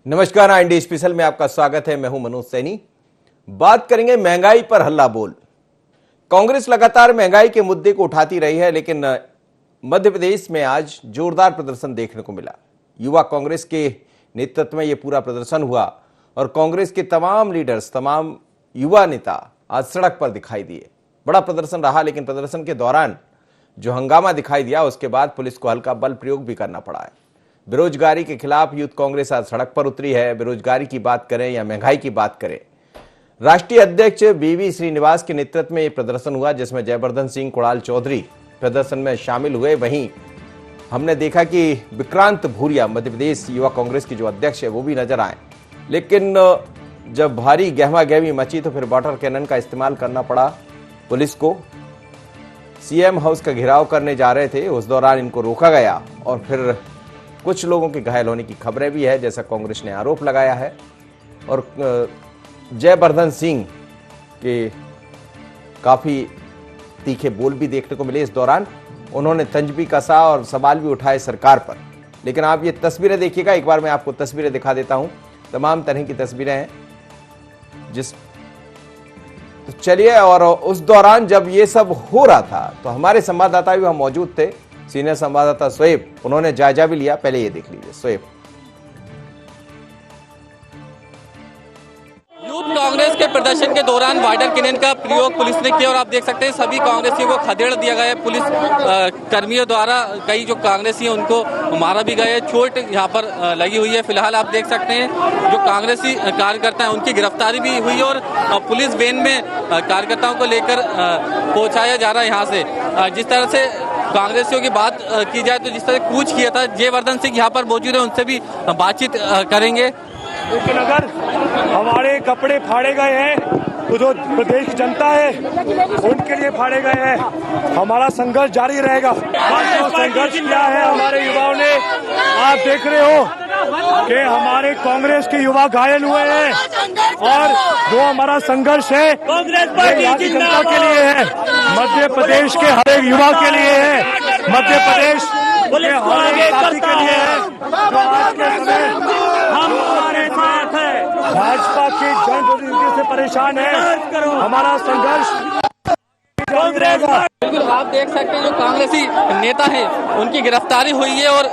नमस्कार, इंडी स्पेशल में आपका स्वागत है। मैं हूं मनोज सैनी। बात करेंगे महंगाई पर हल्ला बोल। कांग्रेस लगातार महंगाई के मुद्दे को उठाती रही है, लेकिन मध्य प्रदेश में आज जोरदार प्रदर्शन देखने को मिला। युवा कांग्रेस के नेतृत्व में यह पूरा प्रदर्शन हुआ और कांग्रेस के तमाम लीडर्स, तमाम युवा नेता आज सड़क पर दिखाई दिए। बड़ा प्रदर्शन रहा, लेकिन प्रदर्शन के दौरान जो हंगामा दिखाई दिया उसके बाद पुलिस को हल्का बल प्रयोग भी करना पड़ा है। बेरोजगारी के खिलाफ यूथ कांग्रेस आज सड़क पर उतरी है। बेरोजगारी की बात करें या महंगाई की बात करें, राष्ट्रीय अध्यक्ष बीवी श्रीनिवास के नेतृत्व में यह प्रदर्शन हुआ, जिसमें जयवर्धन सिंह कुणाल चौधरी प्रदर्शन में शामिल हुए। वहीं हमने देखा कि विक्रांत भूरिया, मध्य प्रदेश युवा कांग्रेस के जो अध्यक्ष है, वो भी नजर आए। लेकिन जब भारी गहमा गहमी मची तो फिर वाटर कैनन का इस्तेमाल करना पड़ा पुलिस को। सीएम हाउस का घेराव करने जा रहे थे, उस दौरान इनको रोका गया और फिर कुछ लोगों के घायल होने की खबरें भी है, जैसा कांग्रेस ने आरोप लगाया है। और जयवर्धन सिंह के काफी तीखे बोल भी देखने को मिले इस दौरान। उन्होंने तंज भी कसा और सवाल भी उठाए सरकार पर। लेकिन आप ये तस्वीरें देखिएगा, एक बार मैं आपको तस्वीरें दिखा देता हूं। तमाम तरह की तस्वीरें हैं तो चलिए। और उस दौरान जब ये सब हो रहा था तो हमारे संवाददाता भी वहां मौजूद थे, सीनियर संवाददाता शोएब। उन्होंने जायजा भी लिया। पहले ये देख लीजिए शोएब। यूथ कांग्रेस के प्रदर्शन के दौरान वाटर कैनन का प्रयोग पुलिस ने किया और आप देख सकते हैं सभी कांग्रेसियों को खदेड़ दिया गया है। पुलिस कर्मियों द्वारा कई जो कांग्रेसी हैं उनको मारा भी गया है। चोट यहाँ पर लगी हुई है। फिलहाल आप देख सकते हैं जो कांग्रेसी कार्यकर्ता हैं उनकी गिरफ्तारी भी हुई है और पुलिस वैन में कार्यकर्ताओं को लेकर पहुंचाया जा रहा है। यहाँ से जिस तरह से कांग्रेसियों की बात की जाए तो जिस तरह कूच किया था, जयवर्धन सिंह यहाँ पर मौजूद है, उनसे भी बातचीत करेंगे। लेकिन अगर हमारे कपड़े फाड़े गए हैं तो जो प्रदेश की जनता है उनके लिए फाड़े गए हैं। हमारा संघर्ष जारी रहेगा। आज जो संघर्ष किया है हमारे युवाओं ने, आप देख रहे हो कि हमारे कांग्रेस के युवा घायल हुए हैं और जो हमारा संघर्ष है यहाँ की जनता के लिए है, मध्य प्रदेश के हर एक युवा के लिए है, मध्य प्रदेश के हर एक साथी के लिए है। जो आज के समय हम हमारे साथ है, भाजपा की जनप्रतिनिधि से परेशान है, हमारा संघर्ष बिल्कुल आप देख सकते हैं जो कांग्रेसी नेता हैं उनकी गिरफ्तारी हुई है और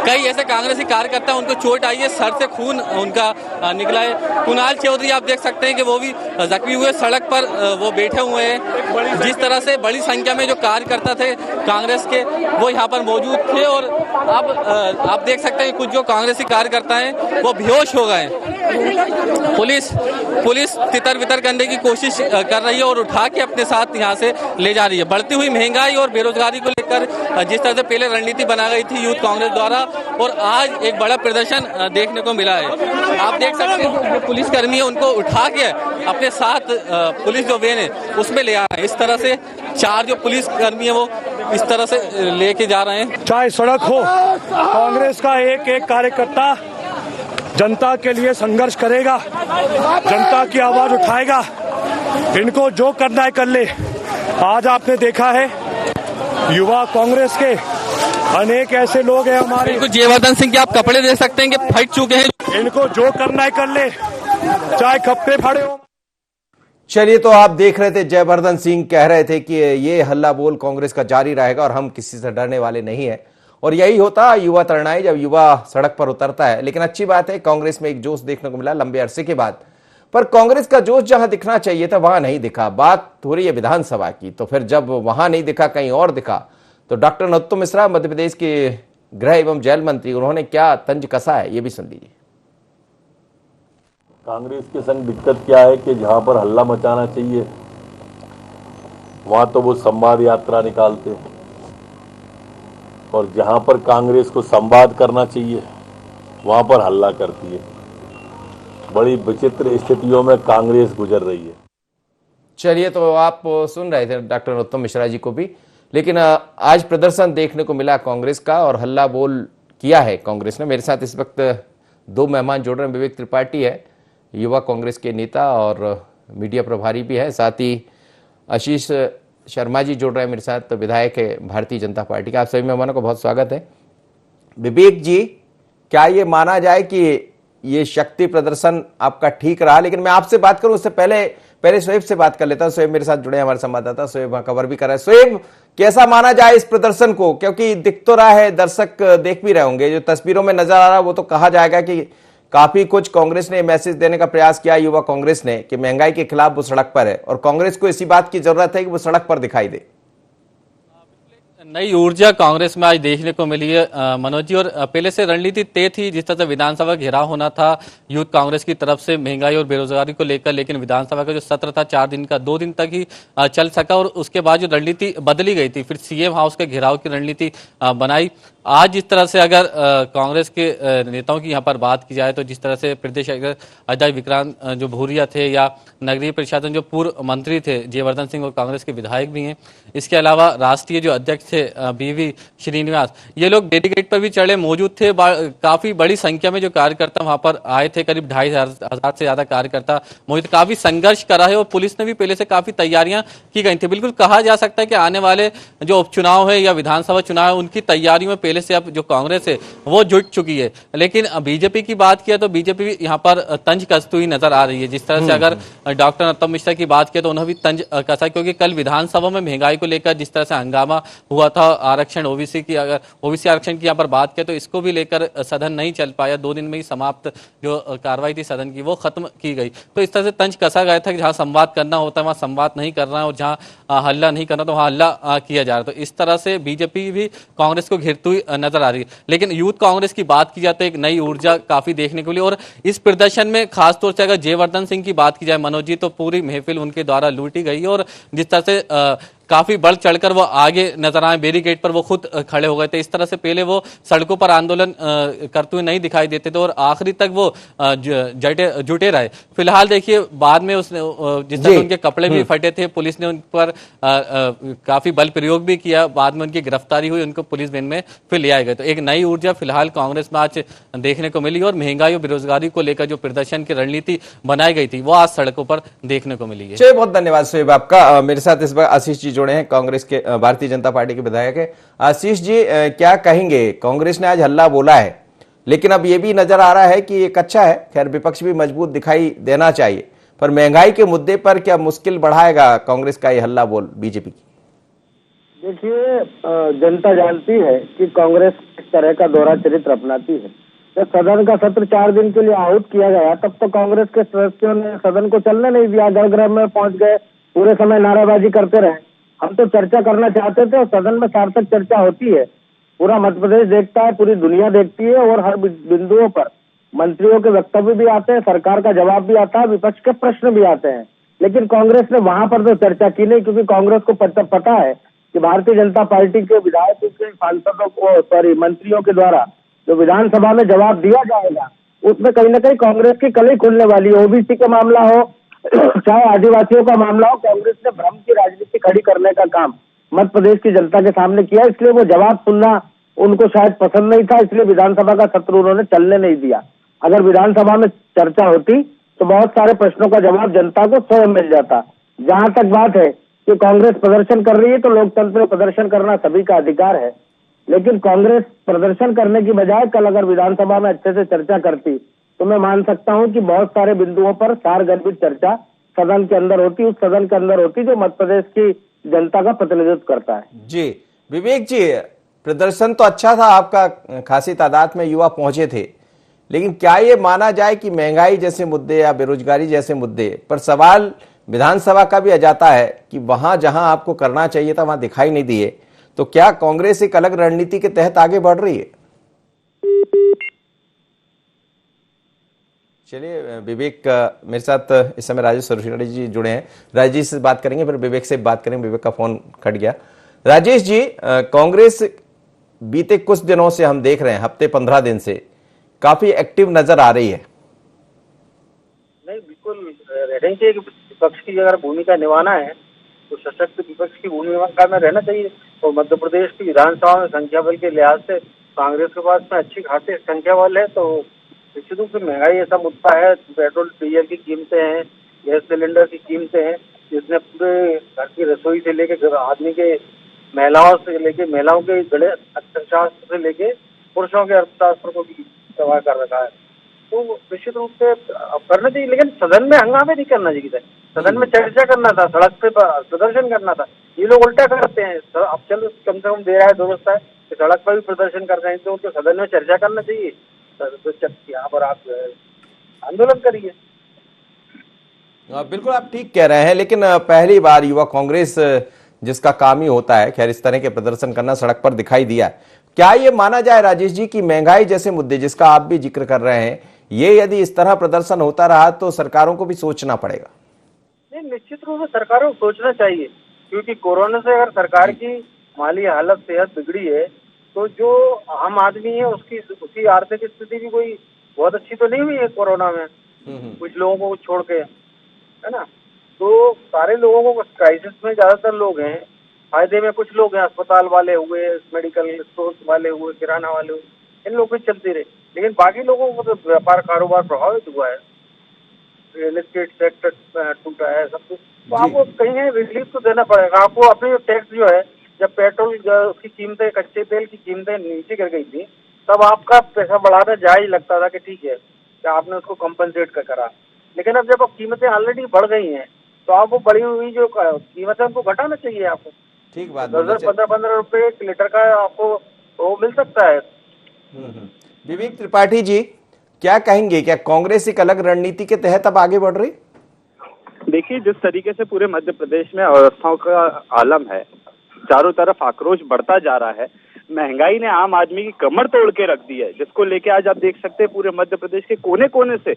कई ऐसे कांग्रेसी कार्यकर्ता उनको चोट आई है, सर से खून उनका निकला है। कुणाल चौधरी आप देख सकते हैं कि वो भी जख्मी हुए, सड़क पर वो बैठे हुए हैं। जिस तरह से बड़ी संख्या में जो कार्यकर्ता थे कांग्रेस के वो यहाँ पर मौजूद थे और अब आप देख सकते हैं कुछ जो कांग्रेसी कार्यकर्ता हैं वो बेहोश हो गए। पुलिस तितर बितर करने की कोशिश कर रही है और उठा के अपने साथ यहाँ से ले जा रही है। बढ़ती हुई महंगाई और बेरोजगारी को लेकर जिस तरह से पहले रणनीति बना गई थी यूथ कांग्रेस द्वारा और आज एक बड़ा प्रदर्शन देखने को मिला है। आप देख सकते हैं जो पुलिसकर्मी है उनको उठा के अपने साथ पुलिस जो वैन है उसमें ले आ रहे हैं। इस तरह से 4 जो पुलिसकर्मी है वो इस तरह से लेके जा रहे हैं। चाहे सड़क हो, कांग्रेस का एक एक कार्यकर्ता जनता के लिए संघर्ष करेगा, जनता की आवाज उठाएगा। इनको जो करना है कर ले। आज आपने देखा है युवा कांग्रेस के अनेक ऐसे लोग हैं हमारे। इनको जयवर्धन सिंह के आप कपड़े दे सकते हैं कि फट चुके हैं। इनको जो करना है कर ले, चाहे कपड़े फाड़े हो। चलिए, तो आप देख रहे थे जयवर्धन सिंह कह रहे थे कि ये हल्ला बोल कांग्रेस का जारी रहेगा और हम किसी से डरने वाले नहीं है। और यही होता युवा तड़नाई, जब युवा सड़क पर उतरता है। लेकिन अच्छी बात है, कांग्रेस में एक जोश देखने को मिला लंबे अरसे के बाद। पर कांग्रेस का जोश जहां दिखना चाहिए था वहां नहीं दिखा। बात हो रही है विधानसभा की, तो फिर जब वहां नहीं दिखा कहीं और दिखा तो डॉक्टर नरोत्तम मिश्रा, मध्य प्रदेश के गृह एवं जेल मंत्री, उन्होंने क्या तंज कसा है ये भी सुन लीजिए। कांग्रेस के संग दिक्कत क्या है कि जहां पर हल्ला मचाना चाहिए वहां तो वो संवाद यात्रा निकालते हैं और जहां पर कांग्रेस को संवाद करना चाहिए वहां पर हल्ला करती है। बड़ी विचित्र स्थितियों में कांग्रेस गुजर रही है। चलिए, तो आप सुन रहे थे डॉक्टर नरोत्तम मिश्रा जी को भी। लेकिन आज प्रदर्शन देखने को मिला कांग्रेस का और हल्ला बोल किया है कांग्रेस ने। मेरे साथ इस वक्त 2 मेहमान जुड़ रहे हैं। विवेक त्रिपाठी है, युवा कांग्रेस के नेता और मीडिया प्रभारी भी है। साथ ही आशीष शर्मा जी जुड़ रहे हैं मेरे साथ, तो विधायक है भारतीय जनता पार्टी का। आप सभी मेहमानों का बहुत स्वागत है। विवेक जी, क्या ये माना जाए कि ये शक्ति प्रदर्शन आपका ठीक रहा। लेकिन मैं आपसे बात करूं उससे पहले शोएब से बात कर लेता हूं। शोएब मेरे साथ जुड़े हैं, हमारे संवाददाता शोएब वहां कवर भी कर रहा है। शोएब, कैसा माना जाए इस प्रदर्शन को, क्योंकि दिख तो रहा है, दर्शक देख भी रहे होंगे, जो तस्वीरों में नजर आ रहा है वो तो कहा जाएगा कि काफी कुछ कांग्रेस ने मैसेज देने का प्रयास किया, युवा कांग्रेस ने, कि महंगाई के खिलाफ वो सड़क पर है और कांग्रेस को इसी बात की जरूरत है कि वो सड़क पर दिखाई दे। नई ऊर्जा कांग्रेस में आज देखने को मिली है मनोज जी। और पहले से रणनीति तय थी, जिस तरह से विधानसभा घेराव होना था यूथ कांग्रेस की तरफ से महंगाई और बेरोजगारी को लेकर, लेकिन विधानसभा का जो सत्र था 4 दिन का, 2 दिन तक ही चल सका और उसके बाद जो रणनीति बदली गई थी, फिर सीएम हाउस के घेराव की रणनीति बनाई। आज जिस तरह से अगर कांग्रेस के नेताओं की यहाँ पर बात की जाए तो जिस तरह से प्रदेश अध्यक्ष विक्रांत जो भूरिया थे या नगरीय प्रशासन जो पूर्व मंत्री थे जयवर्धन सिंह और कांग्रेस के विधायक भी हैं, इसके अलावा राष्ट्रीय जो अध्यक्ष थे बीवी श्रीनिवास, ये लोग डेलीगेट पर भी चढ़े मौजूद थे। काफी बड़ी संख्या में जो कार्यकर्ता वहां पर आए थे, करीब 2,500 से ज्यादा कार्यकर्ता मौजूद। काफी संघर्ष करा है और पुलिस ने भी पहले से काफी तैयारियां की गई थी। बिल्कुल कहा जा सकता है कि आने वाले जो उपचुनाव है या विधानसभा चुनाव है, उनकी तैयारियों में पहले से अब जो कांग्रेस है वो जुट चुकी है। लेकिन बीजेपी की बात किया तो बीजेपी यहाँ पर तंज कसती हुई नजर आ रही है। जिस तरह से अगर डॉक्टर नरोत्तम मिश्रा की बात किया तो उन्होंने भी तंज कसा, क्योंकि कल विधानसभा में महंगाई को लेकर जिस तरह से हंगामा हुआ था, आरक्षण ओबीसी की, अगर ओबीसी आरक्षण की यहाँ पर बात करें तो इसको भी लेकर सदन नहीं चल पाया। 2 दिन में ही समाप्त जो कार्रवाई थी सदन की वो खत्म की गई। तो इस तरह से तंज कसा गया था कि जहां संवाद करना होता है वहां संवाद नहीं करना है और जहां हल्ला नहीं करना तो वहां हल्ला किया जा रहा है। तो इस तरह से बीजेपी भी कांग्रेस को घेरती हुई नजर आ रही है। लेकिन यूथ कांग्रेस की बात की जाए तो एक नई ऊर्जा काफी देखने को मिली और इस प्रदर्शन में खासतौर से अगर जयवर्धन सिंह की बात की जाए मनोज जी, तो पूरी महफिल उनके द्वारा लूटी गई और जिस तरह से काफी बढ़ चढ़कर वो आगे नजर आए, बैरिकेड पर वो खुद खड़े हो गए थे। इस तरह से पहले वो सड़कों पर आंदोलन करते हुए नहीं दिखाई देते थे और आखिरी तक वो जुटे रहे। फिलहाल देखिए बाद में उसने जिस तरह उनके कपड़े भी फटे थे, पुलिस ने उन पर काफी बल प्रयोग भी किया, बाद में उनकी गिरफ्तारी हुई, उनको पुलिस वैन में फिर ले आए गए। तो एक नई ऊर्जा फिलहाल कांग्रेस में आज देखने को मिली और महंगाई और बेरोजगारी को लेकर जो प्रदर्शन की रणनीति बनाई गई थी वो आज सड़कों पर देखने को मिली है। बहुत धन्यवाद शोएब आपका। मेरे साथ इस बार आशीष जी जुड़े हैं, कांग्रेस के भारतीय जनता पार्टी के विधायक है। आशीष जी, क्या कहेंगे, कांग्रेस ने आज हल्ला बोला है लेकिन अब ये भी नजर आ रहा है कि एक अच्छा है, खैर विपक्ष भी मजबूत दिखाई देना चाहिए, पर महंगाई के मुद्दे पर क्या मुश्किल बढ़ाएगा कांग्रेस का ये हल्ला बोल बीजेपी की? देखिए, जनता जानती है कि कांग्रेस किस तरह का दोहरा चरित्र अपनाती है। जब सदन का सत्र 4 दिन के लिए आहूत किया गया तब तो कांग्रेस के सदस्यों ने सदन को चलने नहीं दिया, गर्भगृह में पहुंच गए, पूरे समय नारेबाजी करते रहे। हम तो चर्चा करना चाहते थे और सदन में सार्थक चर्चा होती है, पूरा मध्य प्रदेश देखता है, पूरी दुनिया देखती है और हर बिंदुओं पर मंत्रियों के वक्तव्य भी आते हैं, सरकार का जवाब भी आता है, विपक्ष के प्रश्न भी आते हैं। लेकिन कांग्रेस ने वहां पर तो चर्चा की नहीं, क्योंकि कांग्रेस को पता है कि भारतीय जनता पार्टी के विधायकों के सांसदों को मंत्रियों के द्वारा जो विधानसभा में जवाब दिया जाएगा उसमें कहीं ना कहीं कांग्रेस की कली खुलने वाली है। ओबीसी का मामला हो चाहे आदिवासियों का मामला हो, कांग्रेस ने भ्रम की राजनीति खड़ी करने का काम मध्य प्रदेश की जनता के सामने किया, इसलिए वो जवाब सुनना उनको शायद पसंद नहीं था, इसलिए विधानसभा का सत्र उन्होंने चलने नहीं दिया। अगर विधानसभा में चर्चा होती तो बहुत सारे प्रश्नों का जवाब जनता को स्वयं मिल जाता। जहां तक बात है कि कांग्रेस प्रदर्शन कर रही है तो लोकतंत्र में प्रदर्शन करना सभी का अधिकार है, लेकिन कांग्रेस प्रदर्शन करने की बजाय कल अगर विधानसभा में अच्छे से चर्चा करती तो मैं मान सकता हूं कि बहुत सारे बिंदुओं पर सारगर्भित चर्चा सदन के अंदर होती, उस सदन के अंदर होती जो मध्य प्रदेश की जनता का प्रतिनिधित्व करता है। जी विवेक जी, प्रदर्शन तो अच्छा था आपका, खासी तादाद में युवा पहुंचे थे, लेकिन क्या ये माना जाए कि महंगाई जैसे मुद्दे या बेरोजगारी जैसे मुद्दे पर सवाल विधानसभा का भी आ जाता है कि वहां जहां आपको करना चाहिए था वहां दिखाई नहीं दिए, तो क्या कांग्रेस एक अलग रणनीति के तहत आगे बढ़ रही है? चलिए विवेक, मेरे साथ इस समय राजेश सरवशिणी जी जुड़े हैं, राजेश से बात करेंगे, फिर विवेक से बात करेंगे, विवेक का फोन कट गया। राजेश जी, कांग्रेस बीते कुछ दिनों से हम देख रहे हैं, हफ्ते 15 दिन से काफी एक्टिव नजर आ रही है। नहीं, बिल्कुल रहना चाहिए कि विपक्ष की अगर भूमिका निभाना है तो सशक्त विपक्ष की भूमिका में रहना चाहिए। और मध्य प्रदेश की विधानसभा में संख्या बल के लिहाज से कांग्रेस के पास में अच्छी खासी संख्या बल है, तो निश्चित रूप से महंगाई ऐसा मुद्दा है, पेट्रोल डीजल की कीमतें हैं, गैस सिलेंडर की कीमतें हैं, जिसने पूरे घर की रसोई से लेके आदमी के महिलाओं के गले अर्थशास्त्र से लेके पुरुषों के अर्थशास्त्र को भी तबाह कर रखा है। तो निश्चित रूप से करना चाहिए, लेकिन सदन में हंगामे नहीं करना चाहिए। सदन में चर्चा करना था, सड़क पे प्रदर्शन करना था। ये लोग उल्टा करते हैं। अब चलो कम से कम दे रहा है, दुरुस्त है कि सड़क पर भी प्रदर्शन कर रहे हैं, तो उनको सदन में चर्चा करना चाहिए। तो यहाँ पर आप आंदोलन करिए। बिल्कुल आप ठीक कह रहे हैं, लेकिन पहली बार युवा कांग्रेस जिसका काम ही होता है खैर इस तरह के प्रदर्शन करना सड़क पर दिखाई दिया। क्या ये माना जाए राजेश जी कि महंगाई जैसे मुद्दे जिसका आप भी जिक्र कर रहे हैं, ये यदि इस तरह प्रदर्शन होता रहा तो सरकारों को भी सोचना पड़ेगा? नहीं, निश्चित रूप से सरकारों को सोचना चाहिए, क्योंकि कोरोना से अगर सरकार की माली हालत, सेहत बिगड़ी है, तो जो आम आदमी है उसकी आर्थिक स्थिति भी कोई बहुत अच्छी तो नहीं हुई है कोरोना में, कुछ लोगों को छोड़ के, है ना। तो सारे लोगों को क्राइसिस में ज्यादातर लोग हैं, फायदे में कुछ लोग हैं, अस्पताल वाले हुए, मेडिकल स्टोर वाले हुए, किराना वाले हुए, इन लोगों की चलती रही, लेकिन बाकी लोगों को तो व्यापार कारोबार प्रभावित हुआ है, रियल एस्टेट सेक्टर टूटा है, सब कुछ। तो आपको कहीं रिलीफ तो देना पड़ेगा। आपको अपनी टैक्स जो है, जब पेट्रोल की कीमतें, कच्चे तेल की कीमतें नीचे गिर गई थी, तब आपका पैसा बढ़ाना जायज लगता था कि ठीक है कि आपने उसको कंपनसेट करा। लेकिन अब जब कीमतें ऑलरेडी बढ़ गई हैं, तो आपको बढ़ी हुई जो कीमत है उनको घटाना चाहिए। आपको ठीक बात, 10-15 रुपए लीटर का आपको वो मिल सकता है। विवेक त्रिपाठी जी क्या कहेंगे, क्या कांग्रेस एक अलग रणनीति के तहत अब आगे बढ़ रही? देखिए, जिस तरीके से पूरे मध्य प्रदेश में अवस्थाओं का आलम है, चारों तरफ आक्रोश बढ़ता जा रहा है, महंगाई ने आम आदमी की कमर तोड़ के रख दी है, जिसको लेके आज आप देख सकते हैं पूरे मध्य प्रदेश के कोने कोने से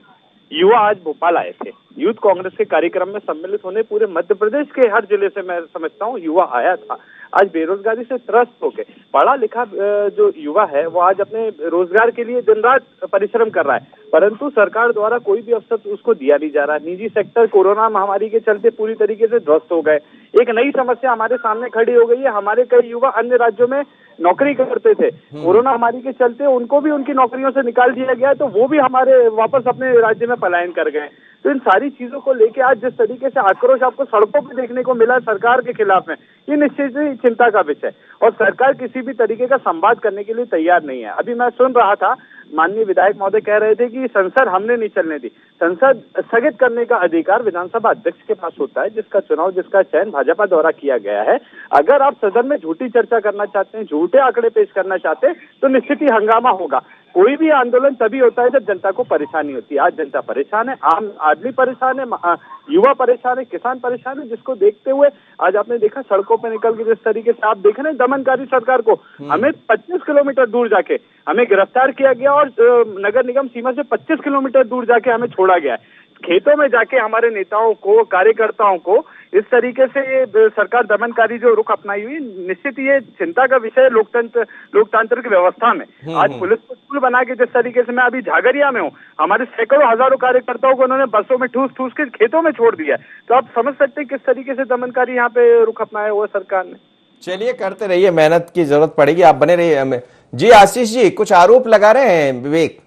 युवा आज भोपाल आए थे। यूथ कांग्रेस के कार्यक्रम में सम्मिलित होने पूरे मध्य प्रदेश के हर जिले से मैं समझता हूँ युवा आया था। आज बेरोजगारी से त्रस्त होके पढ़ा लिखा जो युवा है वो आज अपने रोजगार के लिए दिन रात परिश्रम कर रहा है, परंतु सरकार द्वारा कोई भी अवसर उसको दिया नहीं जा रहा। निजी सेक्टर कोरोना महामारी के चलते पूरी तरीके से ध्वस्त हो गए। एक नई समस्या हमारे सामने खड़ी हो गई है। हमारे कई युवा अन्य राज्यों में नौकरी करते थे, कोरोना महामारी के चलते उनको भी उनकी नौकरियों से निकाल दिया गया, तो वो भी हमारे वापस अपने राज्य में पलायन कर गए। तो इन सारी चीजों को लेके आज जिस तरीके से आक्रोश आपको सड़कों पर देखने को मिला सरकार के खिलाफ में, ये निश्चित ही चिंता का विषय, और सरकार किसी भी तरीके का संवाद करने के लिए तैयार नहीं है। अभी मैं सुन रहा था माननीय विधायक महोदय कह रहे थे कि संसद हमने नहीं चलने दी। संसद स्थगित करने का अधिकार विधानसभा अध्यक्ष के पास होता है, जिसका चुनाव, जिसका चयन भाजपा द्वारा किया गया है। अगर आप सदन में झूठी चर्चा करना चाहते हैं, झूठे आंकड़े पेश करना चाहते हैं, तो निश्चित ही हंगामा होगा। कोई भी आंदोलन तभी होता है जब जनता को परेशानी होती है। आज जनता परेशान है, आम आदमी परेशान है, युवा परेशान है, किसान परेशान है, जिसको देखते हुए आज आपने देखा सड़कों पर निकल के जिस तरीके से आप देख रहे हैं दमनकारी सरकार को, हमें 25 किलोमीटर दूर जाके हमें गिरफ्तार किया गया और नगर निगम सीमा से 25 किलोमीटर दूर जाके हमें छोड़ा गया है। खेतों में जाके हमारे नेताओं को, कार्यकर्ताओं को इस तरीके से ये सरकार दमनकारी जो रुख अपनाई हुई, निश्चित ये चिंता का विषय लोकतंत्र की व्यवस्था में। आज पुलिस को स्कूल बना के जिस तरीके से, मैं अभी झागरिया में हूँ, हमारे सैकड़ों हजारों कार्यकर्ताओं को उन्होंने बसों में ठूस के खेतों में छोड़ दिया। तो आप समझ सकते हैं किस तरीके से दमनकारी यहाँ पे रुख अपनाया हुआ सरकार ने। चलिए करते रहिए, मेहनत की जरूरत पड़ेगी, आप बने रहिए। जी आशीष जी कुछ आरोप लगा रहे हैं विवेक?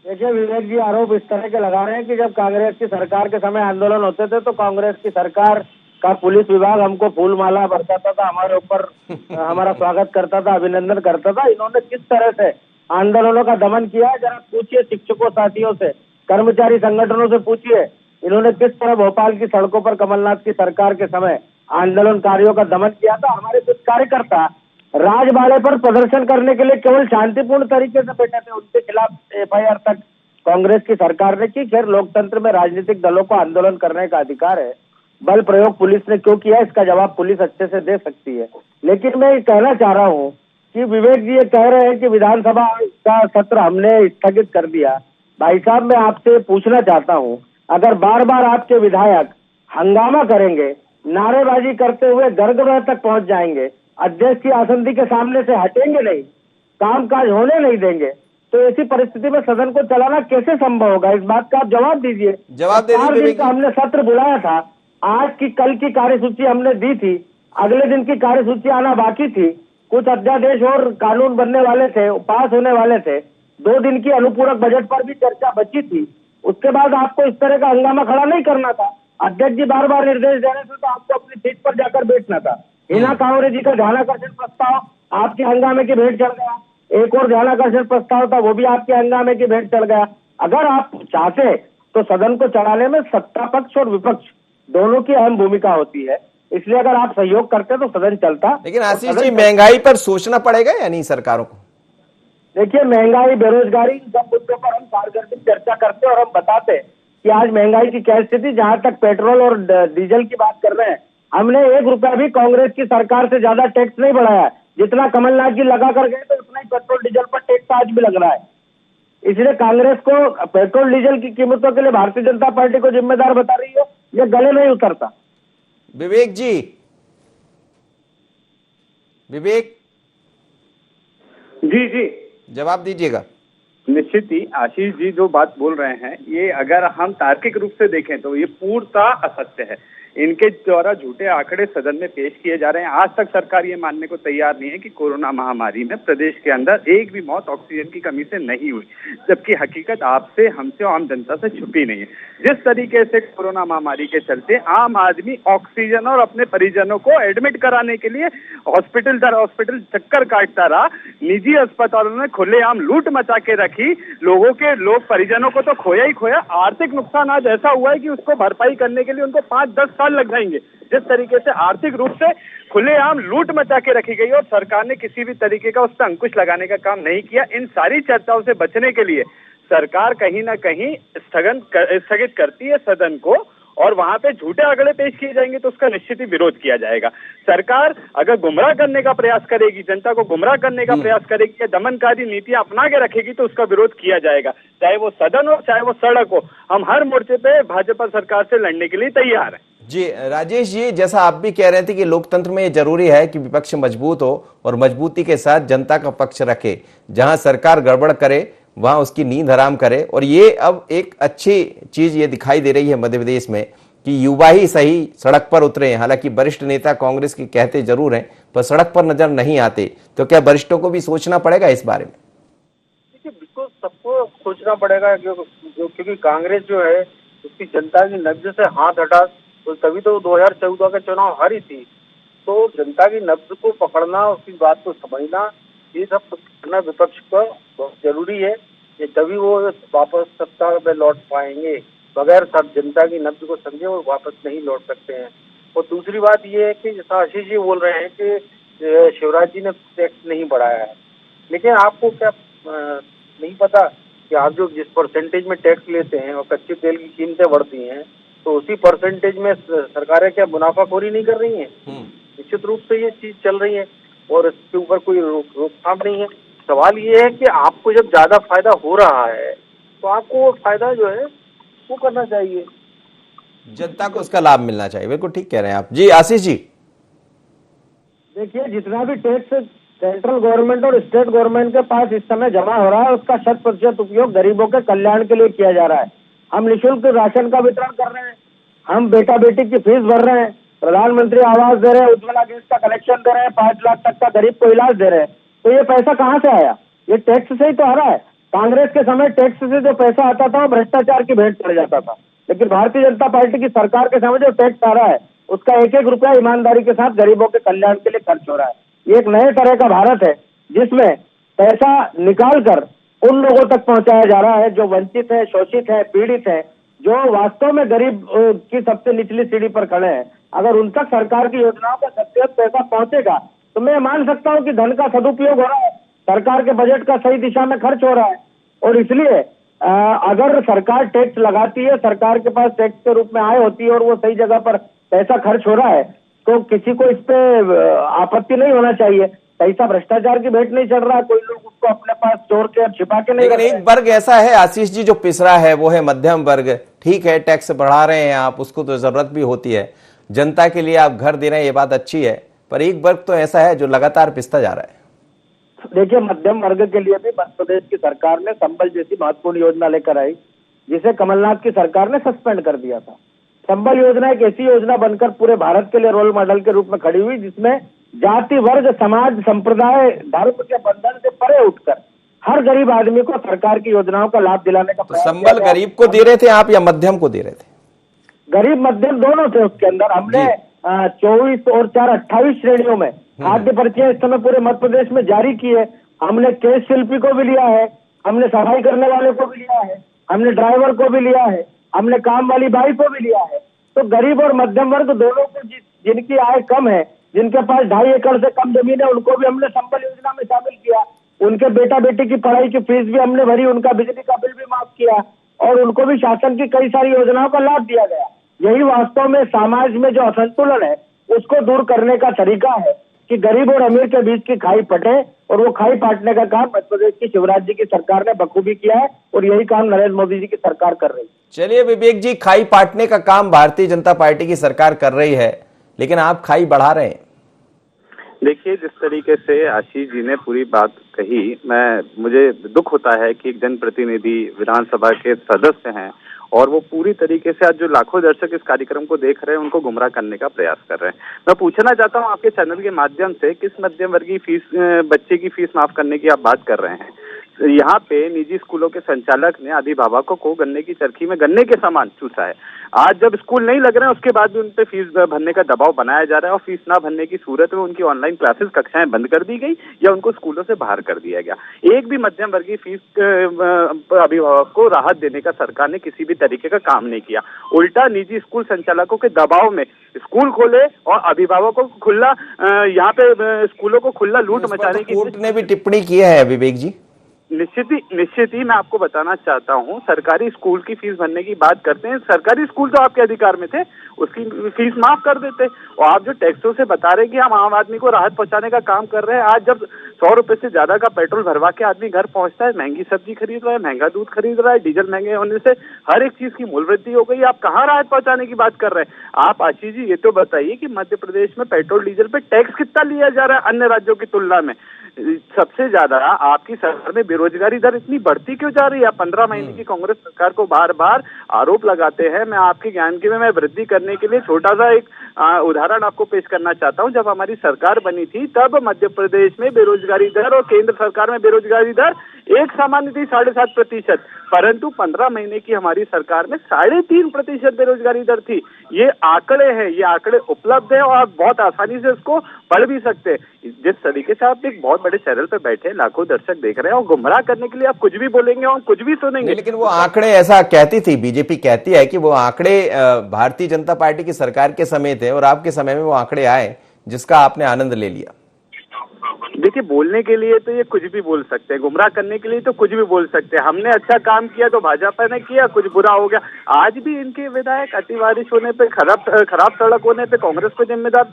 देखिए विवेक जी आरोप इस तरह के लगा रहे हैं कि जब कांग्रेस की सरकार के समय आंदोलन होते थे तो कांग्रेस की सरकार का पुलिस विभाग हमको फूल माला बरसाता था, हमारे ऊपर हमारा स्वागत करता था, अभिनंदन करता था। इन्होंने किस तरह से आंदोलनों का दमन किया है जरा पूछिए शिक्षकों साथियों से, कर्मचारी संगठनों से पूछिए, इन्होंने किस तरह भोपाल की सड़कों पर कमलनाथ की सरकार के समय आंदोलनकारियों का दमन किया था। हमारे कुछ कार्यकर्ता राजबाड़े पर प्रदर्शन करने के लिए केवल शांतिपूर्ण तरीके से बैठे थे, उनके खिलाफ एफआईआर तक कांग्रेस की सरकार ने की। खैर लोकतंत्र में राजनीतिक दलों को आंदोलन करने का अधिकार है, बल प्रयोग पुलिस ने क्यों किया इसका जवाब पुलिस अच्छे से दे सकती है। लेकिन मैं ये कहना चाह रहा हूँ कि विवेक जी ये कह रहे हैं कि विधानसभा का सत्र हमने स्थगित कर दिया। भाई साहब मैं आपसे पूछना चाहता हूँ, अगर बार बार आपके विधायक हंगामा करेंगे, नारेबाजी करते हुए गर्भगृह तक पहुंच जाएंगे, अध्यक्ष की आसंदी के सामने से हटेंगे नहीं, कामकाज होने नहीं देंगे, तो ऐसी परिस्थिति में सदन को चलाना कैसे संभव होगा? इस बात का आप जवाब दीजिए। जवाब दे दीजिए। 4 दिन का हमने सत्र बुलाया था, आज की कल की कार्यसूची हमने दी थी, अगले दिन की कार्यसूची आना बाकी थी, कुछ अध्यादेश और कानून बनने वाले थे, पास होने वाले थे, 2 दिन की अनुपूरक बजट पर भी चर्चा बची थी। उसके बाद आपको इस तरह का हंगामा खड़ा नहीं करना था। अध्यक्ष जी बार बार निर्देश दे रहे थे तो आपको अपनी सीट पर जाकर बैठना था। हिना कांवरे जी का ध्यानाकर्षण प्रस्ताव आपके हंगामे की भेंट चढ़ गया। एक और ध्यानाकर्षण प्रस्ताव था, वो भी आपके हंगामे की भेंट चढ़ गया। अगर आप चाहते तो सदन को चलाने में सत्ता पक्ष और विपक्ष दोनों की अहम भूमिका होती है, इसलिए अगर आप सहयोग करते तो सदन चलता। लेकिन आशीष जी, महंगाई पर सोचना पड़ेगा या नहीं सरकारों को? देखिए, महंगाई, बेरोजगारी, इन सब मुद्दों पर हम कारगर चर्चा करते और हम बताते कि आज महंगाई की क्या स्थिति। जहां तक पेट्रोल और डीजल की बात कर रहे हैं, हमने 1 रुपया भी कांग्रेस की सरकार से ज्यादा टैक्स नहीं बढ़ाया। जितना कमलनाथ जी लगा कर गए तो उतना ही पेट्रोल डीजल पर टैक्स आज भी लग रहा है। इसलिए कांग्रेस को पेट्रोल डीजल की कीमतों के लिए भारतीय जनता पार्टी को जिम्मेदार बता रही है, ये गले नहीं उतरता। विवेक जी, विवेक जी जी, जवाब दीजिएगा। निश्चित ही आशीष जी जो बात बोल रहे हैं, ये अगर हम तार्किक रूप से देखें तो ये पूर्णतः असत्य है। इनके द्वारा झूठे आंकड़े सदन में पेश किए जा रहे हैं। आज तक सरकार ये मानने को तैयार नहीं है कि कोरोना महामारी में प्रदेश के अंदर एक भी मौत ऑक्सीजन की कमी से नहीं हुई, जबकि हकीकत आपसे, हमसे और आम जनता से छुपी नहीं है। जिस तरीके से कोरोना महामारी के चलते आम आदमी ऑक्सीजन और अपने परिजनों को एडमिट कराने के लिए हॉस्पिटल दर हॉस्पिटल चक्कर काटता रहा, निजी अस्पतालों ने खुलेआम लूट मचा के रखी, लोग परिजनों को तो खोया ही खोया। आर्थिक नुकसान आज ऐसा हुआ है कि उसको भरपाई करने के लिए उनको 5-10 साल लग जाएंगे। जिस तरीके से आर्थिक रूप से खुलेआम लूट मचा के रखी गई और सरकार ने किसी भी तरीके का उस पर अंकुश लगाने का काम नहीं किया। इन सारी चर्चाओं से बचने के लिए सरकार कहीं ना कहीं स्थगित करती है सदन को, और वहां पे झूठे आंकड़े पेश किए जाएंगे तो उसका निश्चित ही विरोध किया जाएगा। सरकार अगर गुमराह करने का प्रयास करेगी, जनता को गुमराह करने का प्रयास करेगी या दमनकारी नीतियां अपना के रखेगी तो उसका विरोध किया जाएगा, चाहे वो सदन हो चाहे वो सड़क हो। हम हर मोर्चे पे भाजपा सरकार से लड़ने के लिए तैयार हैं। जी राजेश जी, जैसा आप भी कह रहे थे कि लोकतंत्र में ये जरूरी है कि विपक्ष मजबूत हो और मजबूती के साथ जनता का पक्ष रखे। जहां सरकार गड़बड़ करे वहां उसकी नींद हराम करे, और ये अब एक अच्छी चीज ये दिखाई दे रही है मध्य प्रदेश में कि युवा ही सही सड़क पर उतरे हैं। हालांकि वरिष्ठ नेता कांग्रेस के कहते जरूर हैं पर सड़क पर नजर नहीं आते, तो क्या वरिष्ठों को भी सोचना पड़ेगा इस बारे में? देखिए, बिल्कुल सबको सोचना पड़ेगा, क्योंकि कांग्रेस जो है उसकी जनता की नब्ज से हाथ हटा, तो तभी तो 2014 का चुनाव हारी थी। तो जनता की नब्ज को पकड़ना, उसकी बात को समझना, ये सब करना विपक्ष का बहुत जरूरी है। ये तभी वो वापस सत्ता में लौट पाएंगे। बगैर सब जनता की नब्ज को समझे वो वापस नहीं लौट सकते हैं। और दूसरी बात ये है कि जैसा आशीष जी बोल रहे हैं कि शिवराज जी ने टैक्स नहीं बढ़ाया है, लेकिन आपको क्या नहीं पता कि आप जो जिस परसेंटेज में टैक्स लेते हैं और कच्चे तेल की कीमतें बढ़ती हैं, तो उसी परसेंटेज में सरकारें क्या मुनाफाखोरी नहीं कर रही हैं? निश्चित रूप से ये चीज चल रही है और इसके ऊपर कोई रोकथाम नहीं है। सवाल ये है कि आपको जब ज्यादा फायदा हो रहा है तो आपको वो फायदा जो है वो करना चाहिए, जनता को उसका लाभ मिलना चाहिए। बिल्कुल ठीक कह रहे हैं आप। जी आशीष जी, देखिए, जितना भी टैक्स सेंट्रल गवर्नमेंट और स्टेट गवर्नमेंट के पास इस समय जमा हो रहा है, उसका 100% उपयोग गरीबों के कल्याण के लिए किया जा रहा है। हम निःशुल्क राशन का वितरण कर रहे हैं, हम बेटा बेटी की फीस भर रहे हैं, प्रधानमंत्री आवास दे रहे हैं, उज्ज्वला गैस का कनेक्शन दे रहे हैं, 5 लाख तक का गरीब को इलाज दे रहे हैं। तो ये पैसा कहाँ से आया? ये टैक्स से ही तो आ रहा है। कांग्रेस के समय टैक्स से जो पैसा आता था वो भ्रष्टाचार की भेंट चढ़ जाता था, लेकिन भारतीय जनता पार्टी की सरकार के समय जो टैक्स आ रहा है उसका 1-1 रुपया ईमानदारी के साथ गरीबों के कल्याण के लिए खर्च हो रहा है। ये एक नए तरह का भारत है जिसमें पैसा निकाल कर उन लोगों तक पहुंचाया जा रहा है जो वंचित है, शोषित है, पीड़ित है, जो वास्तव में गरीब की सबसे निचली सीढ़ी पर खड़े हैं। अगर उन तक सरकार की योजनाओं का सत्यापित पैसा पहुंचेगा तो मैं मान सकता हूं कि धन का सदुपयोग हो रहा है, सरकार के बजट का सही दिशा में खर्च हो रहा है। और इसलिए अगर सरकार टैक्स लगाती है, सरकार के पास टैक्स के रूप में आय होती है और वो सही जगह पर पैसा खर्च हो रहा है, तो किसी को इस पे आपत्ति नहीं होना चाहिए। पैसा भ्रष्टाचार की भेंट नहीं चढ़ रहा है, कोई लोग उसको अपने पास चोर के और छिपा के नहीं। लेकिन एक वर्ग ऐसा है आशीष जी जो पिसरा है, वो है मध्यम वर्ग। ठीक है, टैक्स बढ़ा रहे हैं आप, उसको तो जरूरत भी होती है, जनता के लिए आप घर दे रहे हैं, ये बात अच्छी है, पर एक वर्ग तो ऐसा है जो लगातार पिसता जा रहा है। देखिए, मध्यम वर्ग के लिए भी मध्य प्रदेश की सरकार ने संबल जैसी महत्वपूर्ण योजना लेकर आई, जिसे कमलनाथ की सरकार ने सस्पेंड कर दिया था। संबल योजना एक ऐसी योजना बनकर पूरे भारत के लिए रोल मॉडल के रूप में खड़ी हुई, जिसमें जाति, वर्ग, समाज, संप्रदाय, धर्म के बंधन से परे उठकर हर गरीब आदमी को सरकार की योजनाओं का लाभ दिलाने का तो संबल गरीब को दे रहे थे आप या मध्यम को दे रहे थे? गरीब मध्यम दोनों थे उसके अंदर। हमने 24 और 4 28 श्रेणियों में खाद्य पर्चियां इस समय पूरे मध्य प्रदेश में जारी की है हमने केस शिल्पी को भी लिया है, हमने सफाई करने वाले को भी लिया है, हमने ड्राइवर को भी लिया है, हमने काम वाली बाई को भी लिया है। तो गरीब और मध्यम वर्ग दोनों को जिनकी आय कम है, जिनके पास 2.5 एकड़ से कम जमीन है, उनको भी हमने संबल योजना में शामिल किया। उनके बेटा बेटी की पढ़ाई की फीस भी हमने भरी, उनका बिजली का बिल भी माफ किया और उनको भी शासन की कई सारी योजनाओं का लाभ दिया गया। यही वास्तव में समाज में जो असंतुलन है उसको दूर करने का तरीका है कि गरीब और अमीर के बीच की खाई पटे, और वो खाई पाटने का काम मध्य प्रदेश की शिवराज जी की सरकार ने बखूबी किया है और यही काम नरेंद्र मोदी जी की सरकार कर रही है। चलिए विवेक जी, खाई पाटने का काम भारतीय जनता पार्टी की सरकार कर रही है, लेकिन आप खाई बढ़ा रहे हैं। देखिए, जिस तरीके से आशीष जी ने पूरी बात कही, मुझे दुख होता है कि एक जनप्रतिनिधि विधानसभा के सदस्य हैं और वो पूरी तरीके से आज जो लाखों दर्शक इस कार्यक्रम को देख रहे हैं उनको गुमराह करने का प्रयास कर रहे हैं। मैं पूछना चाहता हूं आपके चैनल के माध्यम से, किस मध्यम वर्गीय बच्चे की फीस माफ करने की आप बात कर रहे हैं? यहाँ पे निजी स्कूलों के संचालक ने अभिभावकों को गन्ने की चरखी में गन्ने के सामान चूसा है। आज जब स्कूल नहीं लग रहे हैं उसके बाद भी उन पे फीस भरने का दबाव बनाया जा रहा है और फीस ना भरने की सूरत में उनकी ऑनलाइन क्लासेस कक्षाएं बंद कर दी गई या उनको स्कूलों से बाहर कर दिया गया। एक भी मध्यम वर्गीय फीस अभिभावक को राहत देने का सरकार ने किसी भी तरीके का काम नहीं किया। उल्टा निजी स्कूल संचालकों के दबाव में स्कूल खोले और अभिभावकों को खुला यहाँ पे स्कूलों को खुला लूट मचाने की कोर्ट ने भी टिप्पणी की है विवेक जी। निश्चित ही मैं आपको बताना चाहता हूं, सरकारी स्कूल की फीस भरने की बात करते हैं, सरकारी स्कूल तो आपके अधिकार में थे, उसकी फीस माफ कर देते। और आप जो टैक्सों से बता रहे हैं कि हम आम आदमी को राहत पहुंचाने का काम कर रहे हैं, आज जब 100 रुपए से ज्यादा का पेट्रोल भरवा के आदमी घर पहुंचता है, महंगी सब्जी खरीद रहा है, महंगा दूध खरीद रहा है, डीजल महंगे होने से हर एक चीज की मूल्य वृद्धि हो गई, आप कहाँ राहत पहुंचाने की बात कर रहे हैं? आप आशीष जी ये तो बताइए कि मध्य प्रदेश में पेट्रोल डीजल पे टैक्स कितना लिया जा रहा है अन्य राज्यों की तुलना में? सबसे ज्यादा आपकी सरकार में बेरोजगारी दर इतनी बढ़ती क्यों जा रही है? 15 महीने की कांग्रेस सरकार को बार बार आरोप लगाते हैं। मैं आपके ज्ञान की में वृद्धि करने के लिए छोटा सा एक उदाहरण आपको पेश करना चाहता हूं। जब हमारी सरकार बनी थी तब मध्य प्रदेश में बेरोजगारी दर और केंद्र सरकार में बेरोजगारी दर एक सामान्य थी 7.5%, परंतु 15 महीने की हमारी सरकार में 3.5% बेरोजगारी दर थी। ये आंकड़े हैं, ये आंकड़े उपलब्ध है और आप बहुत आसानी से इसको पढ़ भी सकते हैं। जिस तरीके से आप एक बहुत बड़े चैनल पे बैठे लाखों दर्शक देख रहे हैं और गुमराह करने के लिए आप कुछ भी बोलेंगे और कुछ भी सुनेंगे। लेकिन वो आंकड़े ऐसा कहती थी, बीजेपी कहती है कि वो आंकड़े भारतीय जनता पार्टी की सरकार के समय थे और आपके समय में वो आंकड़े आए जिसका आपने आनंद ले लिया। देखिए, बोलने के लिए तो ये कुछ भी बोल सकते हैं, गुमराह करने के लिए तो कुछ भी बोल सकते हैं। हमने अच्छा काम किया तो भाजपा ने किया, कुछ बुरा हो गया। आज भी इनके विधायक अति बारिश होने पे, खराब सड़क होने पे कांग्रेस को जिम्मेदार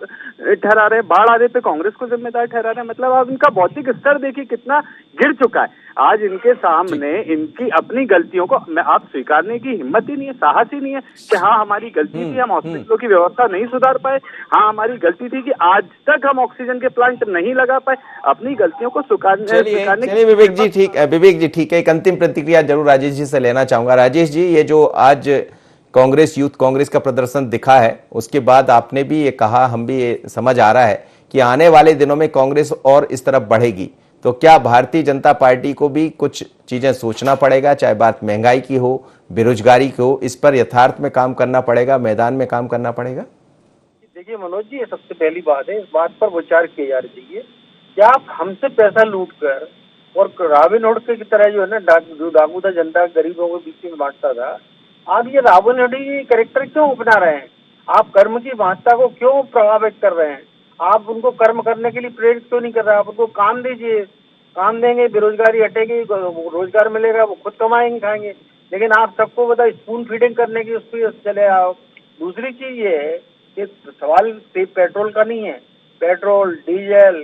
ठहरा रहे हैं, बाढ़ आने पे कांग्रेस को जिम्मेदार ठहरा रहे हैं। मतलब आप इनका भौतिक स्तर देखिए कितना गिर चुका है। आज इनके सामने इनकी अपनी गलतियों को आप स्वीकारने की हिम्मत ही नहीं है, साहस ही नहीं है कि हाँ हमारी गलती थी, हम हॉस्पिटलों की व्यवस्था नहीं सुधार पाए, हाँ हमारी गलती थी कि आज तक हम ऑक्सीजन के प्लांट नहीं लगा पाए। अपनी गलतियों को चलिए विवेक जी, ठीक है विवेक जी, ठीक है। एक अंतिम प्रतिक्रिया जरूर राजेश जी से लेना चाहूंगा। राजेश जी, ये जो आज कांग्रेस यूथ कांग्रेस का प्रदर्शन दिखा है, उसके बाद आपने भी ये कहा, हम भी ये समझ आ रहा है कि आने वाले दिनों में कांग्रेस और इस तरफ बढ़ेगी, तो क्या भारतीय जनता पार्टी को भी कुछ चीजें सोचना पड़ेगा, चाहे बात महंगाई की हो, बेरोजगारी की हो, इस पर यथार्थ में काम करना पड़ेगा, मैदान में काम करना पड़ेगा? देखिए मनोज जी, ये सबसे पहली बात है, इस बात पर विचार किया जाना चाहिए कि आप हमसे पैसा लूट कर और रॉबिन हुड की तरह जो है ना, जो डाकू था, जनता गरीबों के बीच में बांटता था, आप ये रॉबिन हुड कैरेक्टर क्यों अपना रहे हैं? आप कर्म की महत्ता को क्यों प्रभावित कर रहे हैं? आप उनको कर्म करने के लिए प्रेरित क्यों नहीं कर रहे? आप उनको काम दीजिए, काम देंगे, बेरोजगारी हटेगी, रोजगार मिलेगा, वो खुद कमाएंगे, खाएंगे। लेकिन आप सबको बता स्पून फीडिंग करने की उस पर चले आओ। दूसरी चीज ये है कि सवाल पेट्रोल का नहीं है, पेट्रोल, डीजल,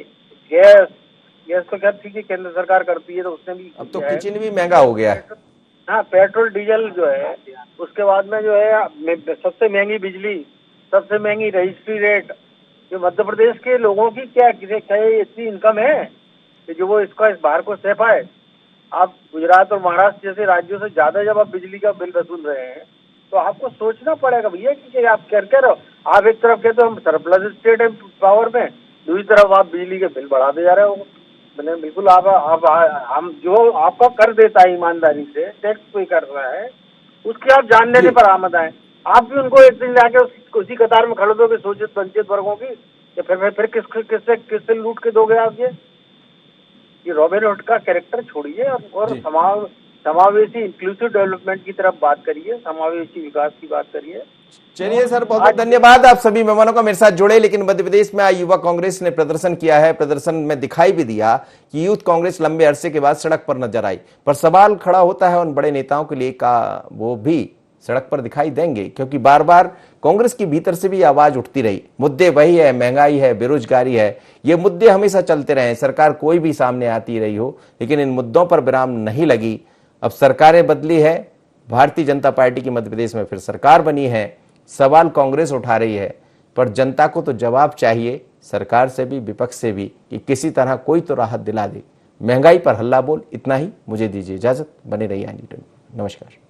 गैस तो क्या ठीक है केंद्र सरकार करती है, तो उसने भी, अब तो किचन भी महंगा हो गया है। हाँ, पेट्रोल डीजल जो है, उसके बाद में जो है सबसे महंगी बिजली, सबसे महंगी रजिस्ट्री रेट। जो मध्य प्रदेश के लोगों की क्या इतनी इनकम है कि जो वो इस भार को सह पाए? आप गुजरात और महाराष्ट्र जैसे राज्यों से ज्यादा जब आप बिजली का बिल वसूल रहे हैं तो आपको सोचना पड़ेगा भैया कि आप क्या कह रहे हो। आप एक तरफ कहते हो हम सरप्लस स्टेट है पावर में, दूसरी तरफ आप बिजली के बिल बढ़ाते जा रहे हो। मैंने बिल्कुल आप हम जो आपका कर देता है ईमानदारी से टैक्स पे कर रहा है, उसकी आप जान लेने पर आमद आए। आप भी उनको एक दिन जाके उसी कतार में खड़े दोगे शोषित वंचित वर्गों की, फिर किससे लूट के दोगे आप ये? ये रॉबिनहुड का कैरेक्टर छोड़िए और जी। समावेशी इंक्लूसिव डेवलपमेंट की तरफ बात करिए, समावेशी विकास की बात करिए। चलिए सर, बहुत बहुत धन्यवाद आप सभी मेहमानों का मेरे साथ जुड़े। लेकिन मध्य प्रदेश में आज युवा कांग्रेस ने प्रदर्शन किया है। प्रदर्शन में दिखाई भी दिया कि यूथ कांग्रेस लंबे अरसे के बाद सड़क पर नजर आई, पर सवाल खड़ा होता है उन बड़े नेताओं के लिए का वो भी सड़क पर दिखाई देंगे, क्योंकि बार बार कांग्रेस के भीतर से भी आवाज उठती रही। मुद्दे वही है, महंगाई है, बेरोजगारी है, ये मुद्दे हमेशा चलते रहे। सरकार कोई भी सामने आती रही हो, लेकिन इन मुद्दों पर विराम नहीं लगी। अब सरकारें बदली है, भारतीय जनता पार्टी की मध्य प्रदेश में फिर सरकार बनी है, सवाल कांग्रेस उठा रही है, पर जनता को तो जवाब चाहिए सरकार से भी, विपक्ष से भी, कि किसी तरह कोई तो राहत दिला दे। महंगाई पर हल्ला बोल, इतना ही। मुझे दीजिए इजाजत, बने रहिए एनडी 24। नमस्कार।